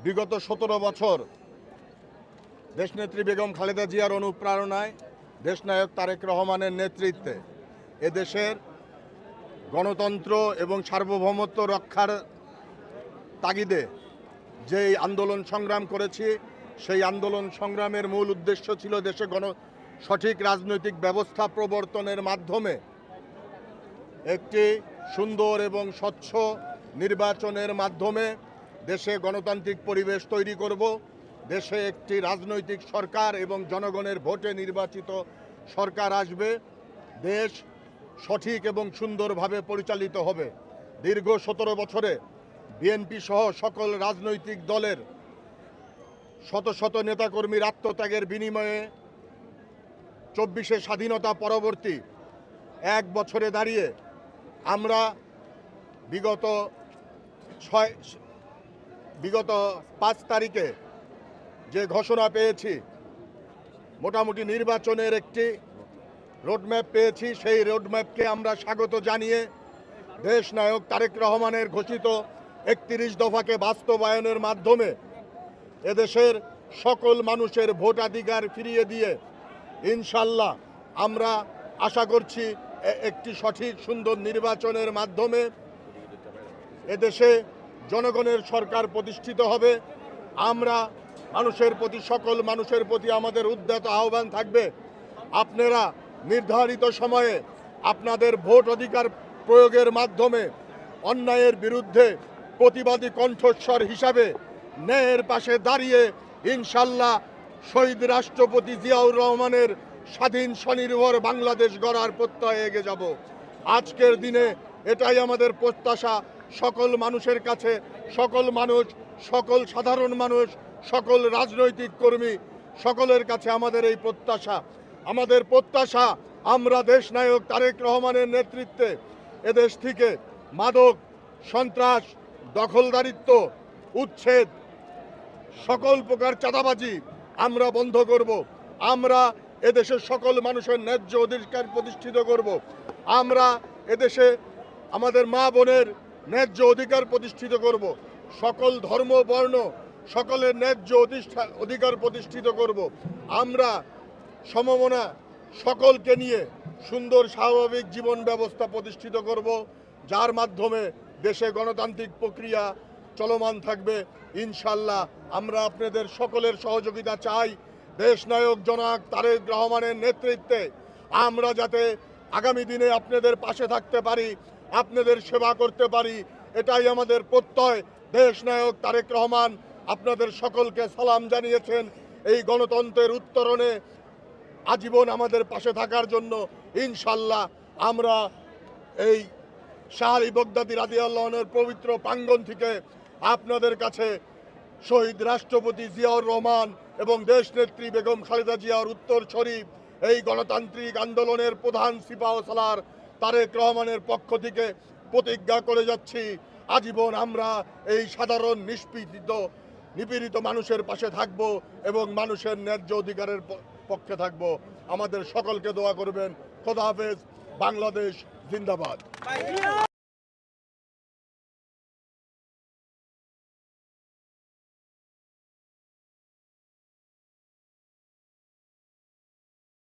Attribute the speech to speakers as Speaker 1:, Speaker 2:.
Speaker 1: বিগত 17 বছর দেশনেত্রী বেগম খালেদা জিয়ার অনুপ্রেরণায় দেশনায়ক তারেক রহমানের নেতৃত্বে এদেশের গণতন্ত্র এবং সার্বভৌমত্ব রক্ষার তাগিদে যেই আন্দোলন সংগ্রাম করেছি, সেই আন্দোলন সংগ্রামের মূল উদ্দেশ্য ছিল দেশে সঠিক রাজনৈতিক ব্যবস্থা প্রবর্তনের মাধ্যমে একটি সুন্দর এবং স্বচ্ছ নির্বাচনের মাধ্যমে দেশে গণতান্ত্রিক পরিবেশ তৈরি করব, দেশে একটি রাজনৈতিক সরকার এবং জনগণের ভোটে নির্বাচিত সরকার আসবে, দেশ সঠিক এবং সুন্দরভাবে পরিচালিত হবে। দীর্ঘ 17 বছরে বিএনপি সহ সকল রাজনৈতিক দলের শত শত নেতাকর্মীর আত্মত্যাগের বিনিময়ে 24শে স্বাধীনতা পরবর্তী 1 বছরে দাঁড়িয়ে আমরা বিগত 5 তারিখে যে ঘোষণা পেয়েছি, মোটামুটি নির্বাচনের একটি রোডম্যাপ পেয়েছি। সেই রোডম্যাপকে আমরা স্বাগত জানিয়ে দেশনায়ক তারেক রহমানের ঘোষিত 31 দফাকে বাস্তবায়নের মাধ্যমে এদেশের সকল মানুষের ভোটাধিকার ফিরিয়ে দিয়ে ইনশাল্লাহ আমরা আশা করছি একটি সঠিক সুন্দর নির্বাচনের মাধ্যমে এদেশে জনগণের সরকার প্রতিষ্ঠিত হবে। আমরা সকল মানুষের প্রতি আমাদের উদ্যত আহ্বান থাকবে, আপনারা নির্ধারিত সময়ে আপনাদের ভোট অধিকার প্রয়োগের মাধ্যমে অন্যায়ের বিরুদ্ধে প্রতিবাদী কণ্ঠস্বর হিসাবে ন্যায়ের পাশে দাঁড়িয়ে ইনশাল্লাহ শহীদ রাষ্ট্রপতি জিয়াউর রহমানের স্বাধীন স্বনির্ভর বাংলাদেশ গড়ার প্রত্যয়ে এগিয়ে যাব। আজকের দিনে এটাই আমাদের প্রত্যাশা সকল মানুষের কাছে, সকল মানুষ, সকল সাধারণ মানুষ, সকল রাজনৈতিক কর্মী, সকলের কাছে আমাদের এই প্রত্যাশা। আমাদের প্রত্যাশা আমরা দেশনায়ক তারেক রহমানের নেতৃত্বে এদেশ থেকে মাদক, সন্ত্রাস, দখলদারিত্ব, উচ্ছেদ, সকল প্রকার চাঁদাবাজি আমরা বন্ধ করব। আমরা এদেশের সকল মানুষের ন্যায্য অধিকার প্রতিষ্ঠিত করব। আমরা এদেশে আমাদের মা বোনের ন্যায্য অধিকার প্রতিষ্ঠিত করব। সকল ধর্ম বর্ণ সকলের ন্যায্য অধিকার প্রতিষ্ঠিত করব। আমরা সমমনা সকলকে নিয়ে সুন্দর স্বাভাবিক জীবন ব্যবস্থা প্রতিষ্ঠিত করব, যার মাধ্যমে দেশে গণতান্ত্রিক প্রক্রিয়া চলমান থাকবে ইনশাল্লাহ। আমরা আপনাদের সকলের সহযোগিতা চাই। দেশনায়ক জনাব তারেক রহমানের নেতৃত্বে আমরা যাতে আগামী দিনে আপনাদের পাশে থাকতে পারি, আপনাদের সেবা করতে পারি, এটাই আমাদের প্রত্যয়। দেশনায়ক তারেক রহমান আপনাদের সকলকে সালাম জানিয়েছেন এই গণতন্ত্রের উত্তরণে আজীবন আমাদের পাশে থাকার জন্য। ইনশাল্লাহ আমরা এই শাহ আলী বগদাদী রাদিয়াল্লাহু পবিত্র প্রাঙ্গণ থেকে আপনাদের কাছে শহীদ রাষ্ট্রপতি জিয়াউর রহমান এবং দেশনেত্রী বেগম খালেদা জিয়ার উত্তরসূরি এই গণতান্ত্রিক আন্দোলনের প্রধান সিপাহসালার তারেক রহমানের পক্ষ থেকে প্রতিজ্ঞা করে যাচ্ছি, আজীবন আমরা এই সাধারণ নিপীড়িত মানুষের পাশে থাকব এবং মানুষের ন্যায্য অধিকারের পক্ষে থাকব। আমাদের সকলকে দোয়া করবেন। খোদা হাফেজ। বাংলাদেশ জিন্দাবাদ।